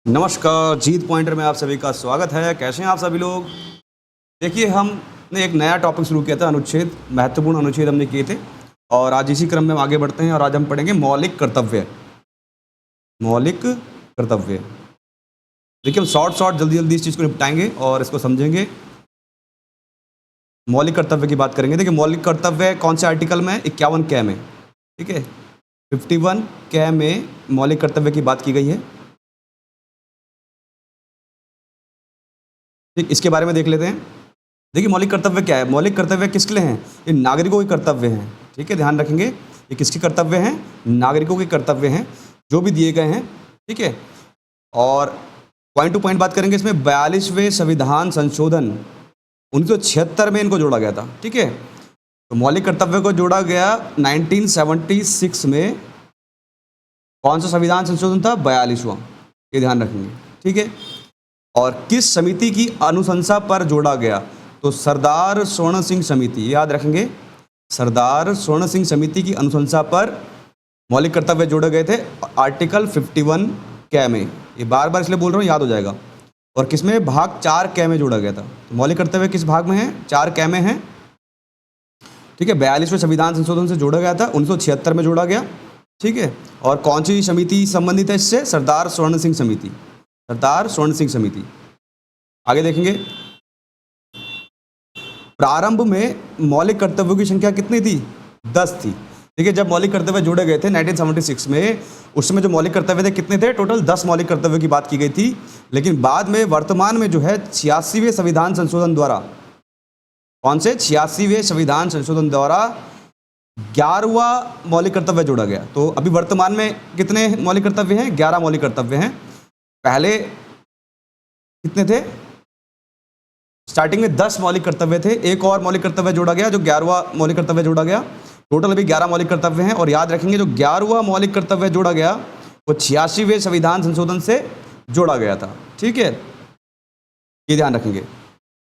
नमस्कार, जीत पॉइंटर में आप सभी का स्वागत है। कैसे हैं आप सभी लोग? देखिए, हमने एक नया टॉपिक शुरू किया था, अनुच्छेद। महत्वपूर्ण अनुच्छेद हमने किए थे और आज इसी क्रम में हम आगे बढ़ते हैं और आज हम पढ़ेंगे मौलिक कर्तव्य। मौलिक कर्तव्य। देखिए, हम शॉर्ट जल्दी जल्दी इस चीज़ को निपटाएंगे और इसको समझेंगे। मौलिक कर्तव्य की बात करेंगे। देखिए, मौलिक कर्तव्य कौन से आर्टिकल में? 51 कै में। ठीक है, 51 कै में मौलिक कर्तव्य की बात की गई है। ठीक, इसके बारे में देख लेते हैं। देखिए, मौलिक कर्तव्य क्या है? मौलिक कर्तव्य किसके लिए हैं? ये नागरिकों के कर्तव्य हैं। ठीक है, ध्यान रखेंगे, ये किसके कर्तव्य हैं? नागरिकों के कर्तव्य हैं, जो भी दिए गए हैं। ठीक है, और पॉइंट टू पॉइंट बात करेंगे इसमें। 42वें संविधान संशोधन 1976 में इनको जोड़ा गया था। ठीक है, तो मौलिक कर्तव्य को जोड़ा गया 1976 में। कौन सा संविधान संशोधन था? 42वां। ये ध्यान रखेंगे। ठीक है, और किस समिति की अनुशंसा पर जोड़ा गया? तो सरदार स्वर्ण सिंह समिति, याद रखेंगे, सरदार स्वर्ण सिंह समिति की अनुशंसा पर मौलिक कर्तव्य जोड़े गए थे आर्टिकल 51 कै में। ये बार बार इसलिए बोल रहा हूँ, याद हो जाएगा। और किसमें? भाग 4 कै में जोड़ा गया था। तो मौलिक कर्तव्य किस भाग में है? 4 कै में है। ठीक है, 42वें संविधान संशोधन से जोड़ा गया था, 1976 में जोड़ा गया। ठीक है, और कौन सी समिति संबंधित है इससे? सरदार स्वर्ण सिंह समिति। सरदार स्वर्ण सिंह समिति। आगे देखेंगे, प्रारंभ में मौलिक कर्तव्यों की संख्या कितनी थी? 10 थी। देखिए, जब मौलिक कर्तव्य जोड़े गए थे 1976 में, उस समय जो मौलिक कर्तव्य थे कितने थे? टोटल 10 मौलिक कर्तव्यों की बात की गई थी। लेकिन बाद में वर्तमान में जो है 86वें संविधान संशोधन द्वारा, कौन से? 86वें संविधान संशोधन द्वारा 11वां मौलिक कर्तव्य जोड़ा गया। तो अभी वर्तमान में कितने मौलिक कर्तव्य हैं? 11 मौलिक कर्तव्य हैं। पहले कितने थे? स्टार्टिंग में 10 मौलिक कर्तव्य थे, एक और मौलिक कर्तव्य जोड़ा गया जो 11वां मौलिक कर्तव्य जोड़ा गया। टोटल अभी 11 मौलिक कर्तव्य हैं। और याद रखेंगे, जो 11वां मौलिक कर्तव्य जोड़ा गया वो 86वें संविधान संशोधन से जोड़ा गया था। ठीक है, ये ध्यान रखेंगे।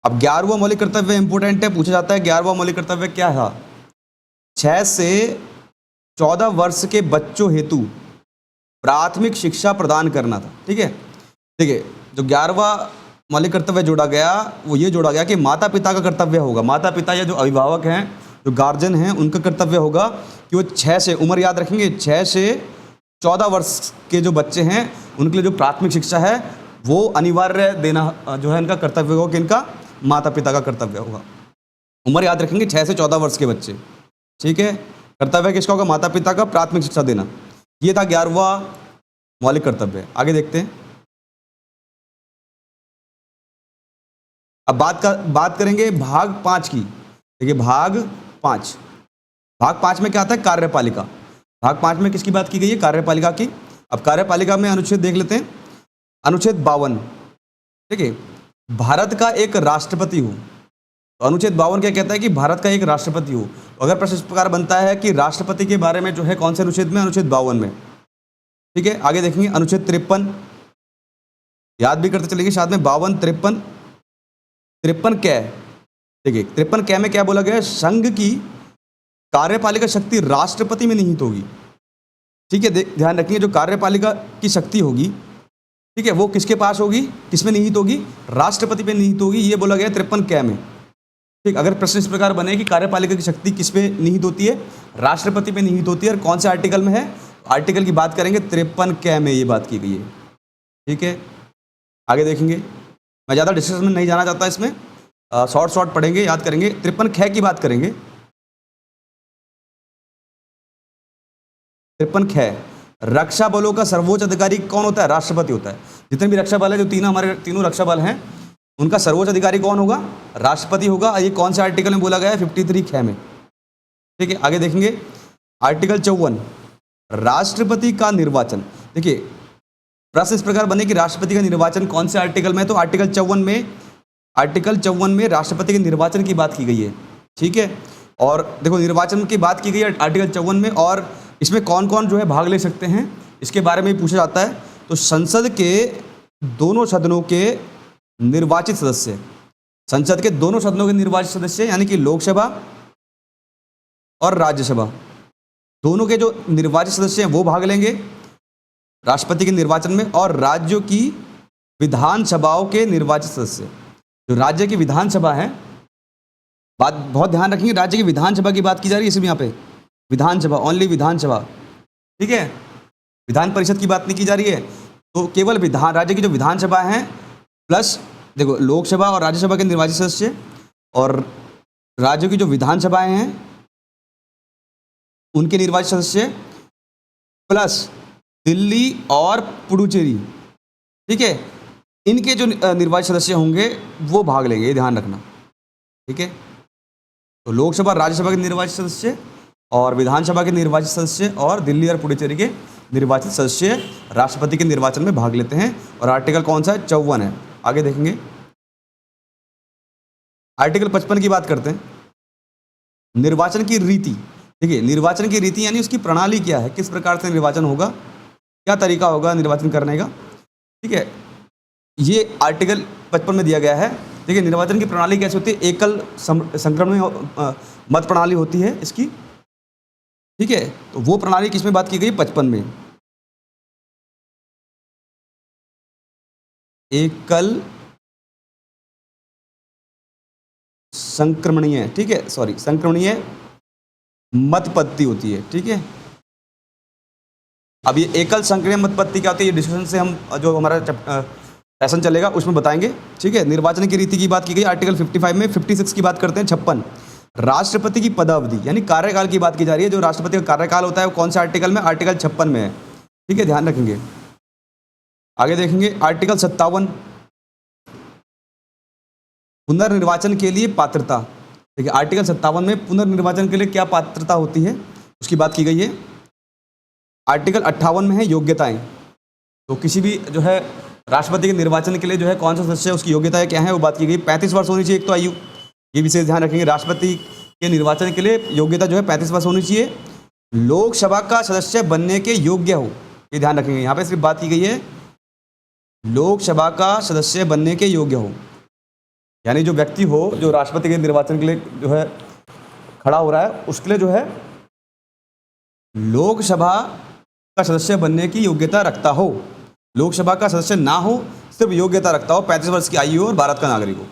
अब 11वां मौलिक कर्तव्य इंपोर्टेंट है, पूछा जाता है 11वां मौलिक कर्तव्य क्या था? 6 से 14 वर्ष के बच्चों हेतु प्राथमिक शिक्षा प्रदान करना था। ठीक है, देखिए, जो 11वां मौलिक कर्तव्य जोड़ा गया वो ये जोड़ा गया कि माता पिता का कर्तव्य होगा, माता पिता या जो अभिभावक हैं, जो गार्जियन हैं, उनका कर्तव्य होगा कि वो 6 से, उम्र याद रखेंगे, 6 से 14 वर्ष के जो बच्चे हैं उनके लिए जो प्राथमिक शिक्षा है वो अनिवार्य देना जो है इनका कर्तव्य होगा, कि इनका माता पिता का कर्तव्य होगा। उम्र याद रखेंगे, 6 से 14 वर्ष के बच्चे। ठीक है, कर्तव्य किसका होगा? माता पिता का प्राथमिक शिक्षा देना। ये था 11वां मौलिक कर्तव्य। आगे देखते हैं। अब बात करेंगे भाग 5 की। देखिए, भाग 5 में क्या आता है? कार्यपालिका। भाग 5 में किसकी बात की गई है? कार्यपालिका की। अब कार्यपालिका में अनुच्छेद देख लेते हैं। अनुच्छेद 52। ठीक है, भारत का एक राष्ट्रपति हो। तो अनुच्छेद 52 क्या कहता है? कि भारत का एक राष्ट्रपति हो। तो अगर प्रश्न इस प्रकार बनता है कि राष्ट्रपति के बारे में जो है कौन से अनुच्छेद में? अनुच्छेद 52 में। ठीक है, आगे देखेंगे अनुच्छेद 53, याद भी करते चलेंगे साथ में। 52, 53, 53 कै। देखिए, 53 कै में क्या बोला गया है? संघ की कार्यपालिका शक्ति राष्ट्रपति में निहित होगी। ठीक है, ध्यान रखिए, जो कार्यपालिका की शक्ति होगी, ठीक है, वो किसके पास होगी? किसमें निहित होगी? राष्ट्रपति पे निहित होगी। ये बोला गया 53 कै में। ठीक, अगर प्रश्न इस प्रकार बने कि कार्यपालिका की शक्ति किस पे निहित होती है? राष्ट्रपति पे निहित होती है। और कौन से आर्टिकल में है? आर्टिकल की बात करेंगे 53 कै में ये बात की गई है। ठीक है, आगे देखेंगे। मैं ज़्यादा डिस्कशन में नहीं जाना चाहता, इसमें शॉर्ट पढ़ेंगे, याद करेंगे। 53 कै की बात करेंगे। 53 कै, रक्षा बलों का सर्वोच्च अधिकारी कौन होता है? राष्ट्रपति होता है। जितने भी रक्षा बल है, जो हमारे तीनों रक्षा बल हैं, उनका सर्वोच्च अधिकारी कौन होगा? राष्ट्रपति होगा। ये कौन से आर्टिकल में बोला गया है? 53 कै में। ठीक है, आगे देखेंगे आर्टिकल 54, राष्ट्रपति का निर्वाचन। देखिए, प्रश्न इस प्रकार बने कि राष्ट्रपति का निर्वाचन कौन से आर्टिकल में? तो आर्टिकल 54 में राष्ट्रपति के निर्वाचन की बात की गई है। ठीक है, और देखो, निर्वाचन की बात की गई है आर्टिकल 54 में। और इसमें कौन कौन जो है भाग ले सकते हैं, इसके बारे में पूछा जाता है। तो संसद के दोनों सदनों के निर्वाचित सदस्य, संसद के दोनों सदनों के निर्वाचित सदस्य, यानी कि लोकसभा और राज्यसभा, दोनों के जो निर्वाचित सदस्य हैं वो भाग लेंगे राष्ट्रपति के निर्वाचन में। और राज्यों की विधानसभाओं के निर्वाचित सदस्य, जो राज्य की विधानसभा है, बात बहुत ध्यान रखेंगे, राज्य की विधानसभा की बात की जा रही है सिर्फ यहाँ पे, विधानसभा, ओनली विधानसभा, ठीक है, विधान परिषद की बात नहीं की जा रही है। तो केवल विधान, राज्य की जो विधानसभा है प्लस देखो लोकसभा और राज्यसभा के निर्वाचित सदस्य, और राज्यों की जो विधानसभाएं हैं उनके निर्वाचित सदस्य, प्लस दिल्ली और पुडुचेरी, ठीक है, इनके जो निर्वाचित सदस्य होंगे वो भाग लेंगे, ये ध्यान रखना, ठीक है। तो लोकसभा राज्यसभा के निर्वाचित सदस्य और विधानसभा के निर्वाचित सदस्य और दिल्ली और पुडुचेरी के निर्वाचित सदस्य राष्ट्रपति के निर्वाचन में भाग लेते हैं। और आर्टिकल कौन सा है? 54 है। आगे देखेंगे, आर्टिकल 55 की बात करते हैं। निर्वाचन की रीति, देखिए निर्वाचन की रीति यानी उसकी प्रणाली क्या है, किस प्रकार से निर्वाचन होगा, क्या तरीका होगा निर्वाचन करने का, ठीक है, ये आर्टिकल 55 में दिया गया है। देखिए निर्वाचन की प्रणाली कैसे होती है, एकल संक्रमण मत प्रणाली होती है इसकी, ठीक है। तो वो प्रणाली किसमें बात की गई? 55 में। एकल संक्रमणीय, ठीक है, सॉरी संक्रमणीय मत पद्धति होती है, ठीक है। अब ये एकल संक्रमणीय मत पद्धति क्या होती है, ये डिस्कशन से हम जो हमारा सेशन चलेगा उसमें बताएंगे, ठीक है। निर्वाचन की रीति की बात की गई आर्टिकल 55 में। 56 की बात करते हैं, 56 राष्ट्रपति की पदावधि यानी कार्यकाल की बात की जा रही है। जो राष्ट्रपति का कार्यकाल होता है वो कौन से आर्टिकल में? आर्टिकल 56 में है, ठीक है, ध्यान रखेंगे। आगे देखेंगे आर्टिकल 57 पुनर्निर्वाचन के लिए पात्रता। देखिए आर्टिकल 57 में पुनर्निर्वाचन के लिए क्या पात्रता होती है उसकी बात की गई है। आर्टिकल 58 में है योग्यताएं। तो किसी भी जो है राष्ट्रपति के निर्वाचन के लिए जो है कौन सा सदस्य है उसकी योग्यताएं क्या है वो बात की गई। 35 वर्ष होनी चाहिए एक तो आयु, ये विशेष ध्यान रखेंगे। राष्ट्रपति के निर्वाचन के लिए योग्यता जो है 35 वर्ष होनी चाहिए। लोकसभा का सदस्य बनने के योग्य हो, ये ध्यान रखेंगे। यहाँ पे सिर्फ बात की गई है लोकसभा का सदस्य बनने के योग्य हो, यानी जो व्यक्ति हो जो राष्ट्रपति के निर्वाचन के लिए जो है खड़ा हो रहा है उसके लिए जो है लोकसभा का सदस्य बनने की योग्यता रखता हो। लोकसभा का सदस्य ना हो, सिर्फ योग्यता रखता हो, 35 वर्ष की आयु हो और भारत का नागरिक हो।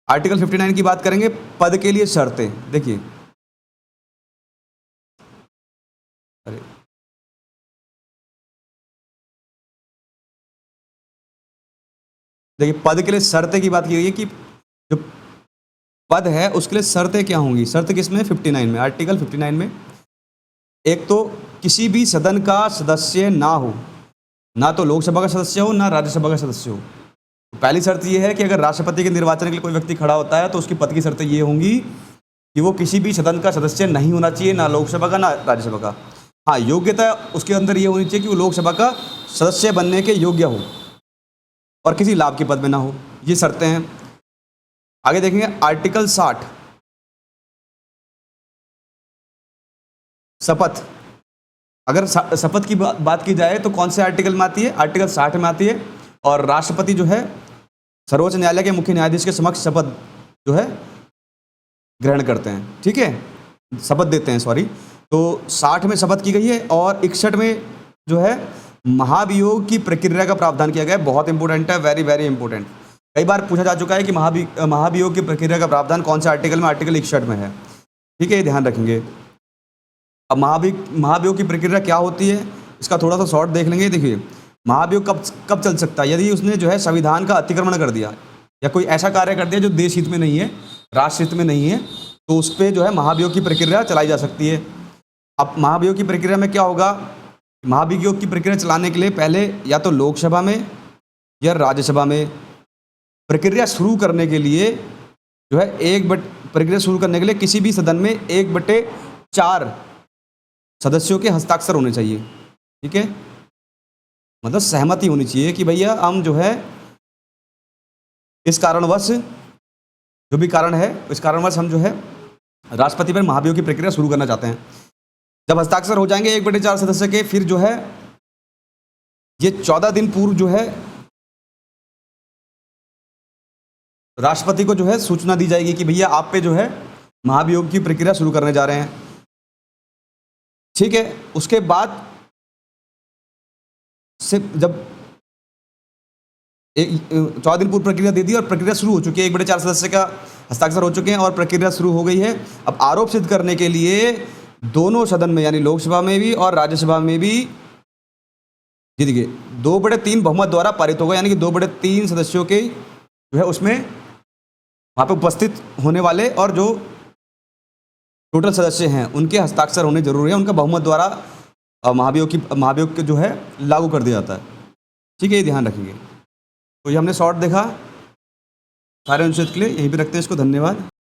आर्टिकल 59 की बात करेंगे, पद के लिए शर्तें। देखिए पद के लिए शर्तें की बात की गई है कि जो पद है उसके लिए शर्तें क्या होंगी। शर्त किसमें? 59 में, आर्टिकल 59 में। एक तो किसी भी सदन का सदस्य ना हो, ना तो लोकसभा का सदस्य हो ना राज्यसभा का सदस्य हो। तो पहली शर्त ये है कि अगर राष्ट्रपति के निर्वाचन के लिए कोई व्यक्ति खड़ा होता है तो उसकी पद की शर्तें ये होंगी कि वो किसी भी सदन का सदस्य नहीं होना चाहिए, ना लोकसभा का ना राज्यसभा का। हाँ, योग्यता उसके अंदर ये होनी चाहिए कि वो लोकसभा का सदस्य बनने के योग्य हो और किसी लाभ के पद में ना हो, ये शर्तें हैं। आगे देखेंगे आर्टिकल 60 शपथ। अगर शपथ की बात की जाए तो कौन से आर्टिकल में आती है? आर्टिकल 60 में आती है। और राष्ट्रपति जो है सर्वोच्च न्यायालय के मुख्य न्यायाधीश के समक्ष शपथ जो है ग्रहण करते हैं, ठीक है, शपथ देते हैं, सॉरी। तो 60 में शपथ की गई है और 61 में जो है महाभियोग की प्रक्रिया का प्रावधान किया गया है। बहुत इंपॉर्टेंट है, वेरी वेरी इंपॉर्टेंट। कई बार पूछा जा चुका है कि महाभियोग की प्रक्रिया का प्रावधान कौन से आर्टिकल में? आर्टिकल 61 में है, ठीक है, ये ध्यान रखेंगे। अब महाभियोग की प्रक्रिया क्या होती है इसका थोड़ा सा शॉर्ट देख लेंगे। देखिए महाभियोग कब चल सकता है? यदि उसने जो है संविधान का अतिक्रमण कर दिया या कोई ऐसा कार्य कर दिया जो देश हित में नहीं है, राष्ट्र हित में नहीं है, तो उस पर जो है महाभियोग की प्रक्रिया चलाई जा सकती है। अब महाभियोग की प्रक्रिया में क्या होगा? महाभियोग की प्रक्रिया चलाने के लिए पहले या तो लोकसभा में या राज्यसभा में प्रक्रिया शुरू करने के लिए जो है प्रक्रिया शुरू करने के लिए किसी भी सदन में 1/4 सदस्यों के हस्ताक्षर होने चाहिए, ठीक है, मतलब सहमति होनी चाहिए कि भैया हम जो है इस कारणवश, जो भी कारण है इस कारणवश हम जो है राष्ट्रपति पर महाभियोग की प्रक्रिया शुरू करना चाहते हैं। जब हस्ताक्षर हो जाएंगे 1/4 सदस्य के, फिर जो है ये 14 दिन पूर्व जो है राष्ट्रपति को जो है सूचना दी जाएगी कि भैया आप पे जो है महाभियोग की प्रक्रिया शुरू करने जा रहे हैं, ठीक है। उसके बाद से जब 14 दिन पूर्व प्रक्रिया दे दी और प्रक्रिया शुरू हो चुकी है, 1/4 सदस्य का हस्ताक्षर हो चुके हैं और प्रक्रिया शुरू हो गई है। अब आरोप सिद्ध करने के लिए दोनों सदन में यानी लोकसभा में भी और राज्यसभा में भी जी देखिए 2/3 बहुमत द्वारा पारित होगा, यानी कि 2/3 सदस्यों के जो है उसमें वहाँ पे उपस्थित होने वाले और जो टोटल सदस्य हैं उनके हस्ताक्षर होने जरूरी है, उनका बहुमत द्वारा महाभियोग के जो है लागू कर दिया जाता है। ठीक है, ये ध्यान रखेंगे। तो ये हमने शॉर्ट देखा सारे अनुच्छेद के लिए, यहीं पे रखते हैं इसको। धन्यवाद।